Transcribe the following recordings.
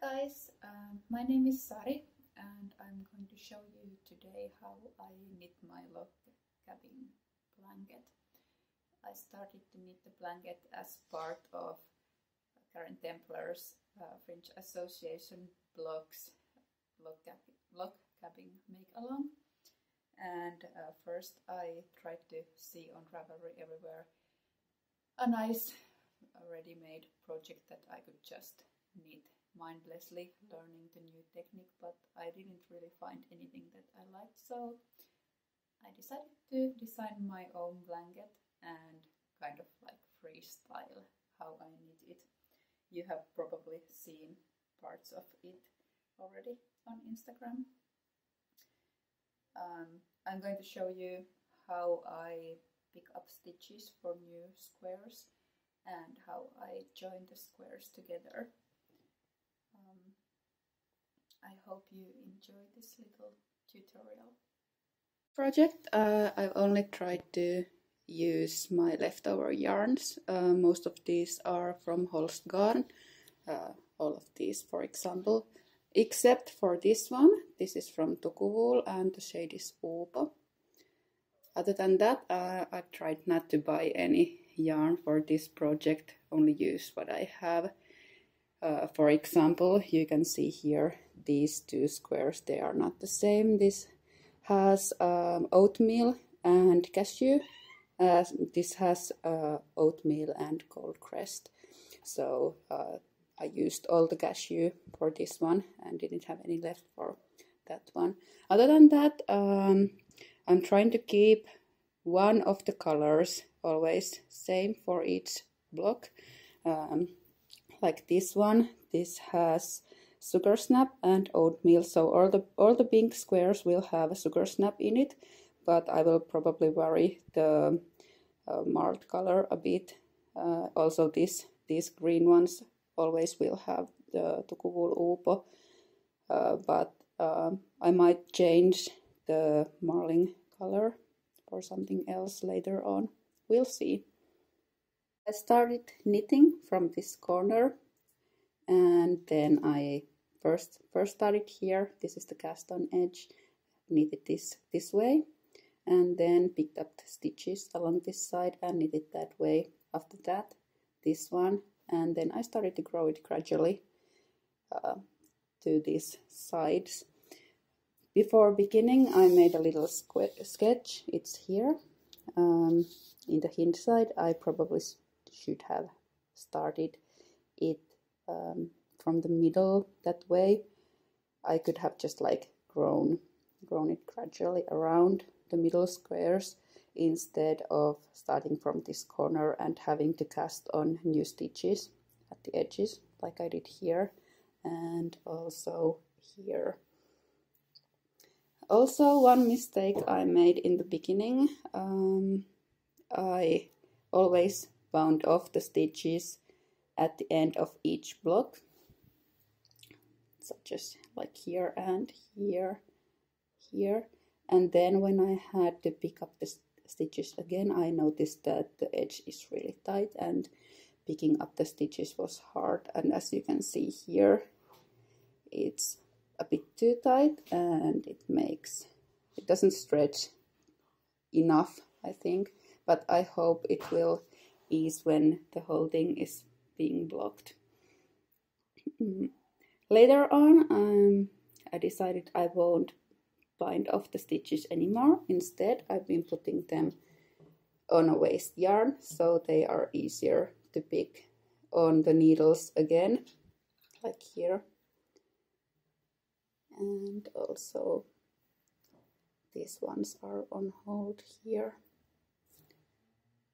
guys, my name is Sari and I'm going to show you today how I knit my log cabin blanket. I started to knit the blanket as part of Karen Templar's Fringe Association blog's log cabin make along, and first I tried to see on Ravelry everywhere a nice ready-made project that I could just knit mindlessly, learning the new technique, but I didn't really find anything that I liked, so I decided to design my own blanket and kind of like freestyle how I knit it. You have probably seen parts of it already on Instagram. I'm going to show you how I pick up stitches for new squares and how I join the squares together. I hope you enjoy this little tutorial. Project, I've only tried to use my leftover yarns. Most of these are from Holst Garn, all of these for example, except for this one. This is from Tukuwool and the shade is Uupo. Other than that, I tried not to buy any yarn for this project, only use what I have. For example, you can see here these two squares, they are not the same. This has oatmeal and cashew. This has oatmeal and cold crest. So I used all the cashew for this one and didn't have any left for that one. Other than that, I'm trying to keep one of the colors always same for each block. Like this one, this has sugar snap and oatmeal, so all the pink squares will have a sugar snap in it, but I will probably vary the marked color a bit. Also these green ones always will have the Tukuwool Uupo, but I might change the marling color for something else later on. We'll see. I started knitting from this corner, and then I first started here. This is the cast on edge. Knitted this way, and then picked up the stitches along this side and knitted that way. After that, this one, and then I started to grow it gradually to these sides. Before beginning, I made a little sketch. It's here. In the hinge side, I probably should have started it from the middle that way. I could have just like grown it gradually around the middle squares instead of starting from this corner and having to cast on new stitches at the edges like I did here and also here. Also, one mistake I made in the beginning, I always wound off the stitches at the end of each block, such as like here and here, and then when I had to pick up the stitches again, I noticed that the edge is really tight and picking up the stitches was hard, and as you can see here, it's a bit too tight and it doesn't stretch enough, I think, but I hope it will ease when the whole thing is being blocked. Later on, I decided I won't bind off the stitches anymore. Instead, I've been putting them on a waste yarn so they are easier to pick on the needles again, like here. And also these ones are on hold here.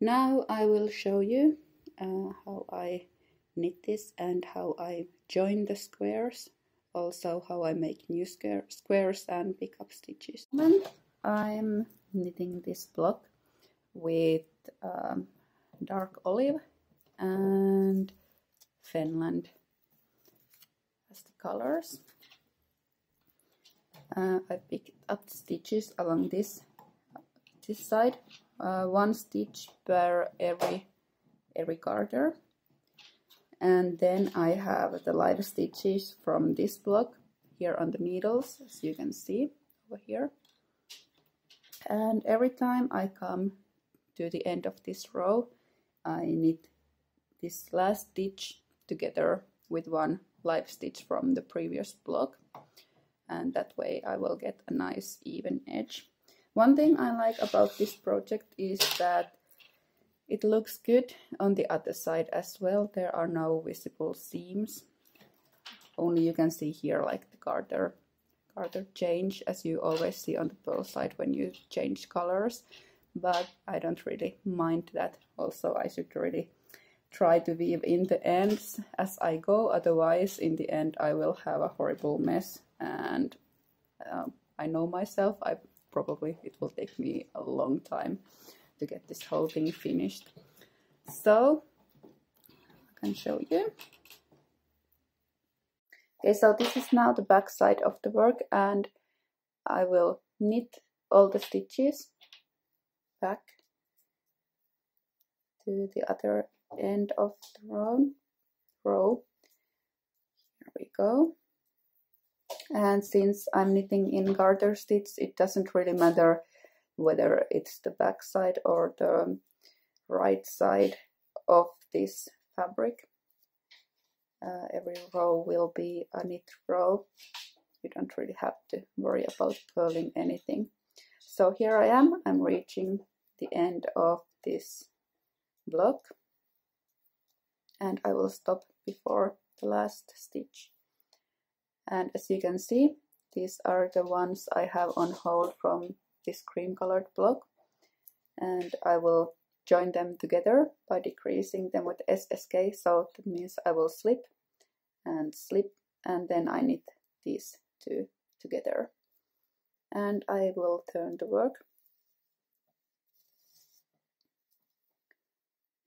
Now I will show you how I knit this and how I join the squares, also how I make new squares and pick up stitches. I'm knitting this block with dark olive and Finland as the colors. I picked up stitches along this side, one stitch per every garter, And then I have the live stitches from this block here on the needles, as you can see over here. And every time I come to the end of this row, I knit this last stitch together with one live stitch from the previous block, and that way I will get a nice even edge. One thing I like about this project is that it looks good on the other side as well. There are no visible seams, only you can see here like the garter change, as you always see on the pearl side when you change colors, but I don't really mind that. Also, I should really try to weave in the ends as I go, otherwise in the end I will have a horrible mess, and I know myself, it will take me a long time to get this whole thing finished. So I can show you. Okay, so this is now the back side of the work, and I will knit all the stitches back to the other end of the row. Here we go. And since I'm knitting in garter stitch, it doesn't really matter whether it's the back side or the right side of this fabric. Every row will be a knit row. You don't really have to worry about purling anything. So here I am, I'm reaching the end of this block, and I will stop before the last stitch. And as you can see, these are the ones I have on hold from this cream colored block, and I will join them together by decreasing them with SSK. So that means I will slip and slip, and then I knit these two together, and I will turn the work.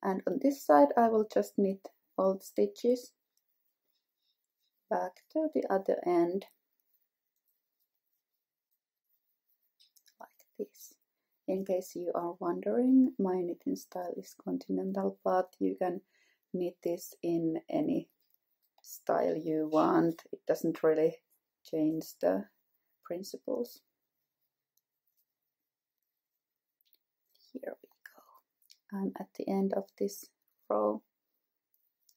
And on this side I will just knit all the stitches back to the other end like this. In case you are wondering, my knitting style is continental, but you can knit this in any style you want. It doesn't really change the principles. Here we go. I'm at the end of this row,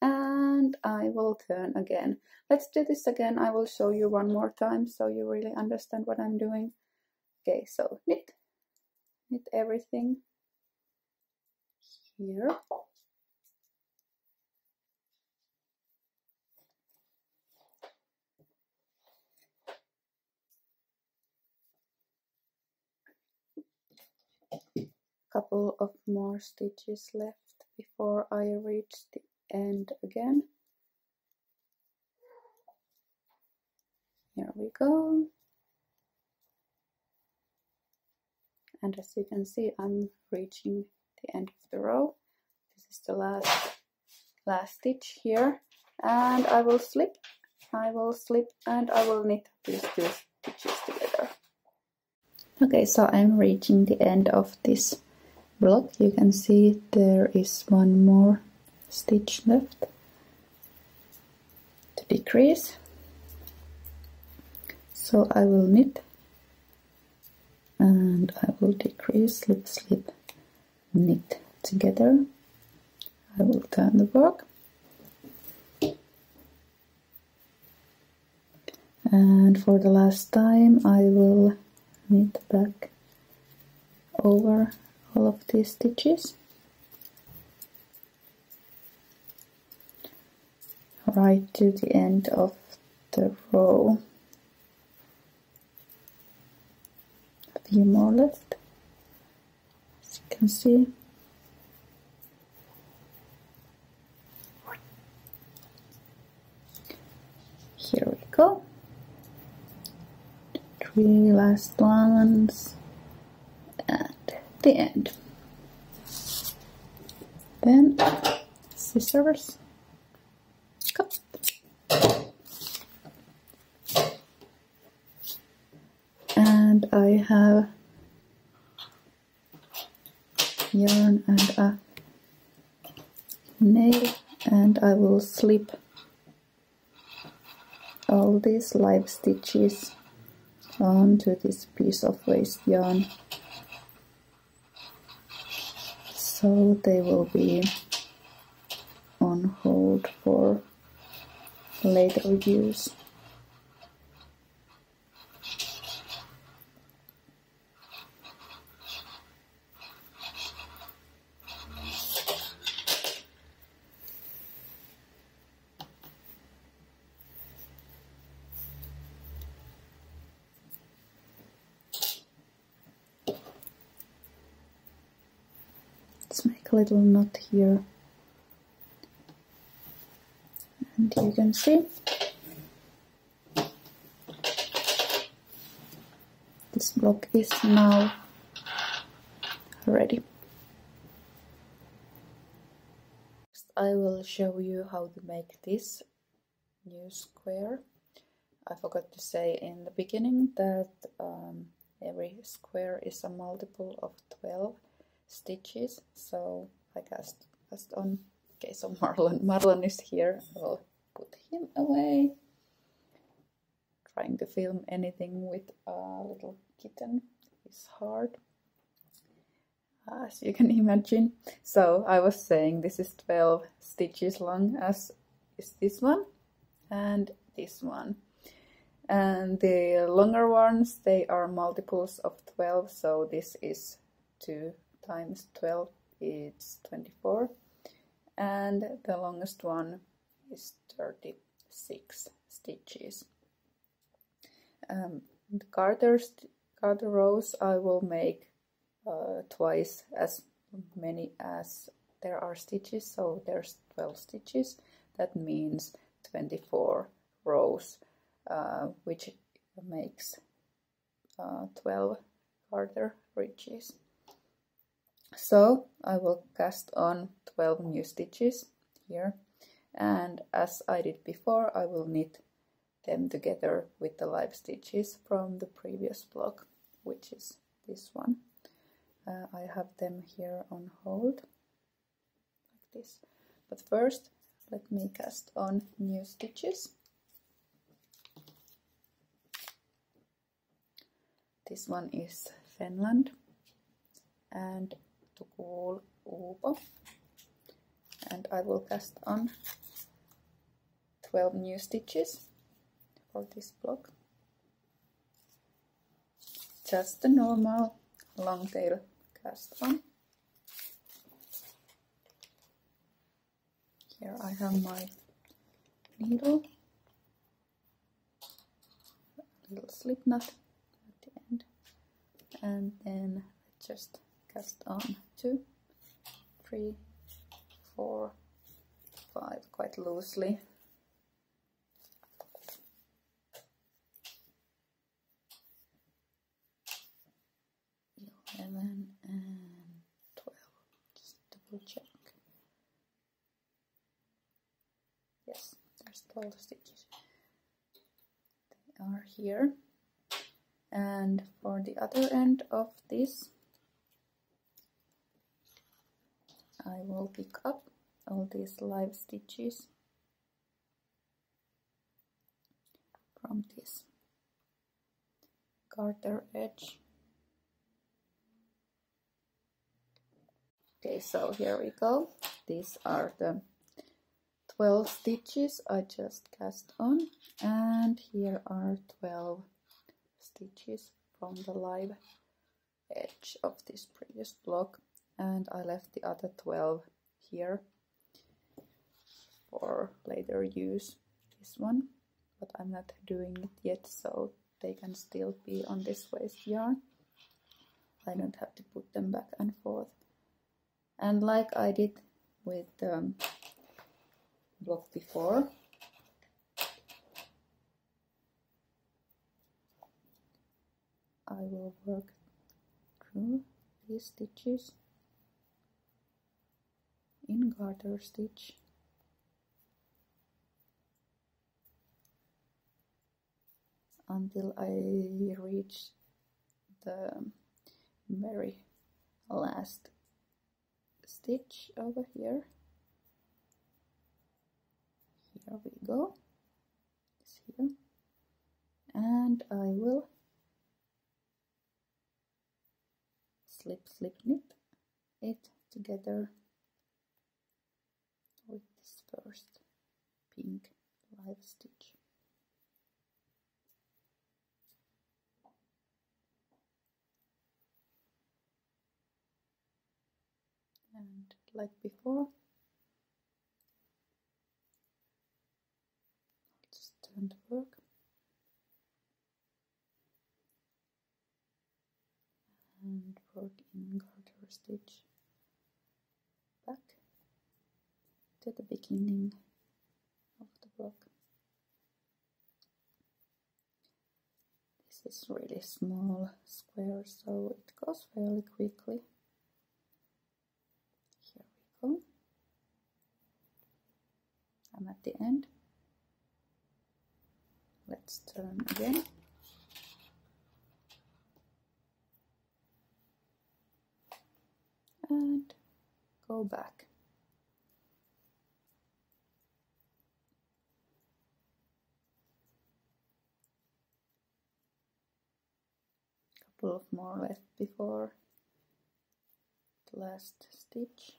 and I will turn again. Let's do this again. I will show you one more time so you really understand what I'm doing. Okay, so knit everything here. Couple of more stitches left before I reach the end again. Here we go. And as you can see, I'm reaching the end of the row. This is the last stitch here, and I will slip, and I will knit these two stitches together. Okay, so I'm reaching the end of this block. You can see there is one more stitch left to decrease. So I will knit, and I will decrease, slip, slip, knit together. I will turn the work, and for the last time I will knit back over all of these stitches right to the end of the row. A few more left, as you can see. Here we go. 3 last ones and the end. Then scissors, cut. And I have yarn and a nail, And I will slip all these live stitches onto this piece of waste yarn, so they will be on hold for later use. Let's make a little knot here, and you can see this block is now ready. Next, I will show you how to make this new square. I forgot to say in the beginning that every square is a multiple of 12 stitches, so I cast on. Okay, so Marlon is here. I will put him away. Trying to film anything with a little kitten is hard, as you can imagine. So I was saying this is 12 stitches long, as is this one and this one. And the longer ones, they are multiples of 12, so this is 2 times 12, it's 24. And the longest one is 36 stitches. The garter rows I will make twice as many as there are stitches, so there's 12 stitches. That means 24 rows, which makes 12 garter ridges. So I will cast on 12 new stitches here, and as I did before, I will knit them together with the live stitches from the previous block, which is this one. I have them here on hold like this, but first let me cast on new stitches. This one is Finland and Tukul Uupo, and I will cast on 12 new stitches for this block. Just the normal long tail cast on. Here I have my needle, a little slip knot at the end, and then just cast on 2, 3, 4, 5 quite loosely. 11 and 12. Just double check. Yes, there's 12 stitches. They are here. And for the other end of this, I will pick up all these live stitches from this garter edge. Okay, so here we go. These are the 12 stitches I just cast on, and here are 12 stitches from the live edge of this previous block, and I left the other 12 here for later use. This one, but I'm not doing it yet, so they can still be on this waste yarn. I don't have to put them back and forth. And like I did with the block before, I will work through these stitches in garter stitch until I reach the very last stitch over here, Here we go. It's here. And I will slip knit it together with this first pink live stitch. And like before, just turn the work and work in garter stitch back to the beginning of the block. This is really small square, so it goes fairly quickly. Here we go. I'm at the end. Let's turn again. And go back. Couple of more left before the last stitch.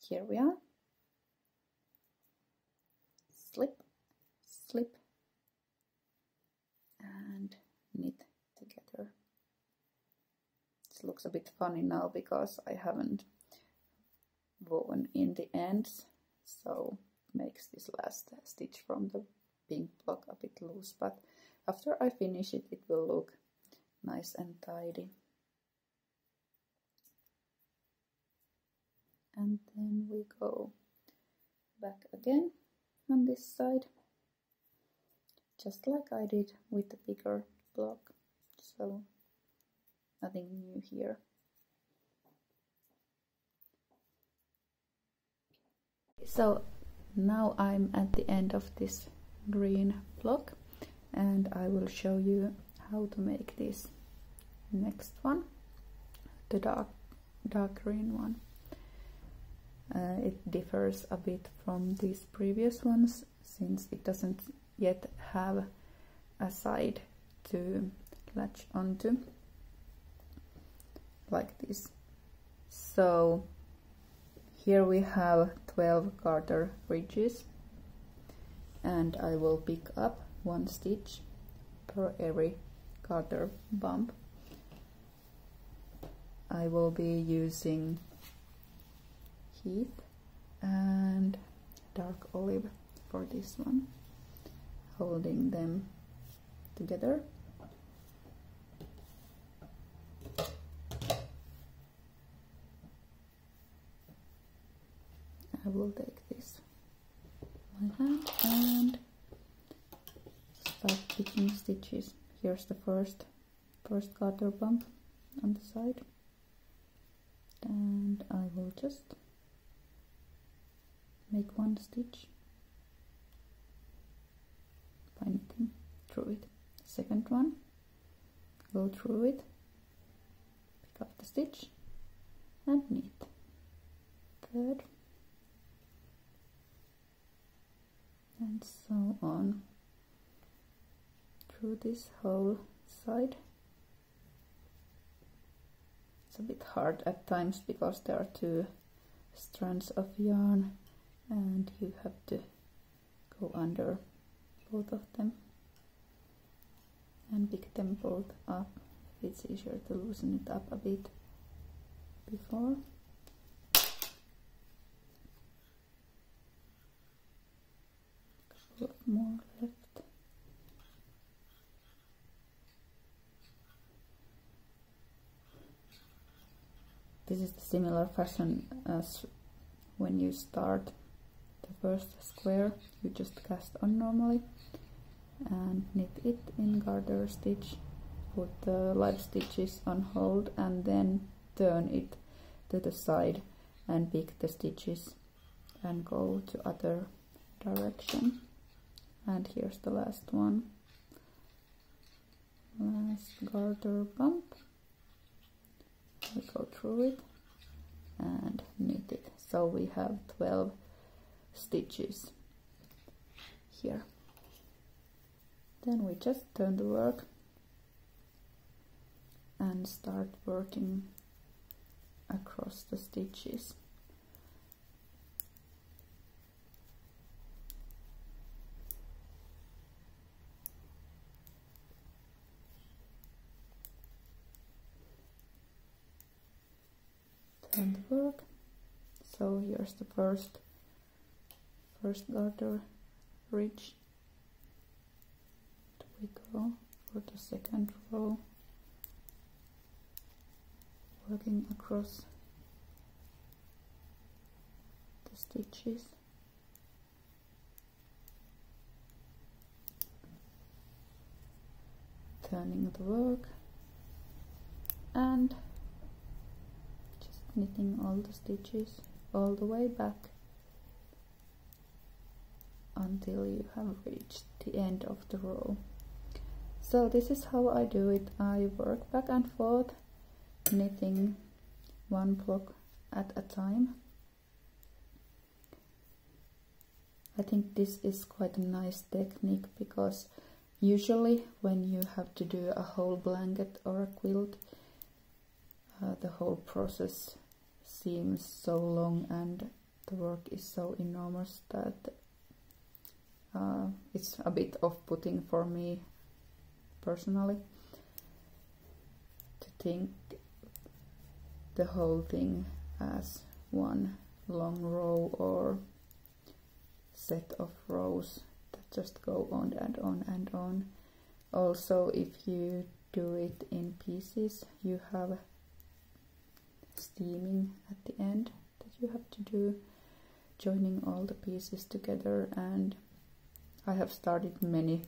Here we are. Slip, slip, and knit together. This looks a bit funny now because I haven't woven in the ends, so makes this last stitch from the pink block a bit loose, but after I finish it, it will look nice and tidy. And then we go back again on this side, just like I did with the bigger block, so nothing new here. So now I'm at the end of this green block, and I will show you how to make this next one, the dark green one. It differs a bit from these previous ones since it doesn't yet have a side to latch onto like this. So here we have 12 garter ridges, and I will pick up one stitch per every garter bump. I will be using heath and dark olive for this one, holding them together. I will take this in my hand and start picking stitches. Here's the first garter bump on the side, and I will just make one stitch by knitting through it. Second one, go through it, pick up the stitch and knit. Third, and so on through this whole side. It's a bit hard at times because there are two strands of yarn and you have to go under both of them and pick them both up. It's easier to loosen it up a bit before. Couple of more left. This is the similar fashion as when you start the first square. You just cast on normally and knit it in garter stitch, put the live stitches on hold and then turn it to the side and pick the stitches and go to other direction. And here's the last one, last garter bump. We go through it and knit it so we have 12 stitches here. Then we just turn the work and start working across the stitches. Turn the work. So here's the first garter ridge. We go for the second row, working across the stitches. Turning the work and just knitting all the stitches all the way back until you have reached the end of the row. So this is how I do it. I work back and forth, knitting one block at a time. I think this is quite a nice technique because usually when you have to do a whole blanket or a quilt, the whole process seems so long and the work is so enormous that it's a bit off-putting for me personally to think the whole thing as one long row or set of rows that just go on and on and on. Also, if you do it in pieces, you have steaming at the end that you have to do, joining all the pieces together, and I have started many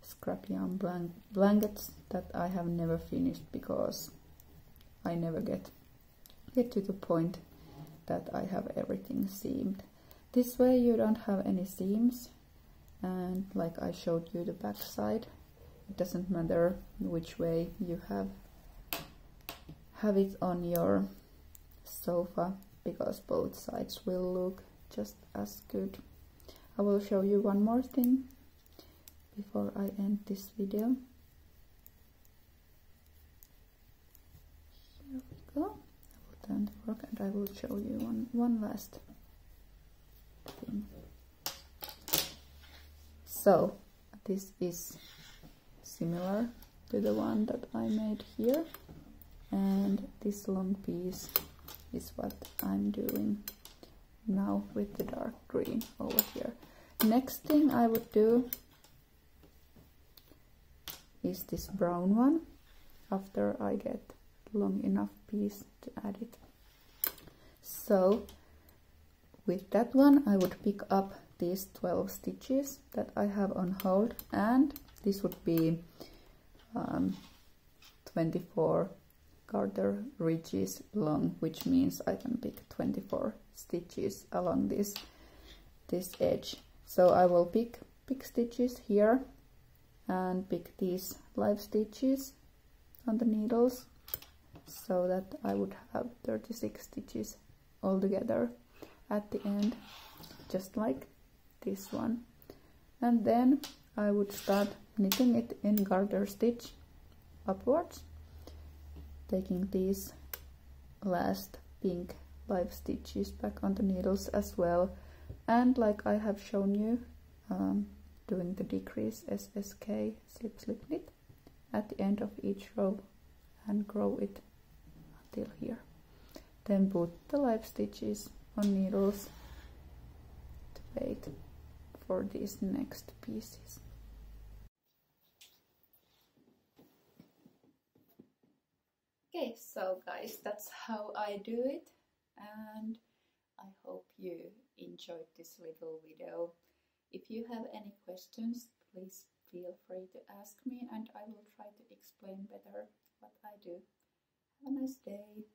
scrap yarn blankets that I have never finished because I never get to the point that I have everything seamed. This way you don't have any seams, and like I showed you the back side, it doesn't matter which way you have it on your sofa because both sides will look just as good. I will show you one more thing before I end this video. Here we go. I will turn the work and I will show you one last thing. So this is similar to the one that I made here, and this long piece is what I'm doing now with the dark green over here. Next thing I would do is this brown one after I get long enough piece to add it. So with that one I would pick up these 12 stitches that I have on hold, and this would be 24 garter ridges long, which means I can pick 24 stitches along this edge. So I will pick stitches here and pick these live stitches on the needles so that I would have 36 stitches altogether at the end, just like this one. And then I would start knitting it in garter stitch upwards, taking these last pink live stitches back on the needles as well, and like I have shown you, doing the decrease SSK slip slip knit at the end of each row and grow it until here. Then put the live stitches on needles to wait for these next pieces. Okay, so guys, that's how I do it, and I hope you enjoyed this little video. If you have any questions, please feel free to ask me and I will try to explain better what I do. Have a nice day.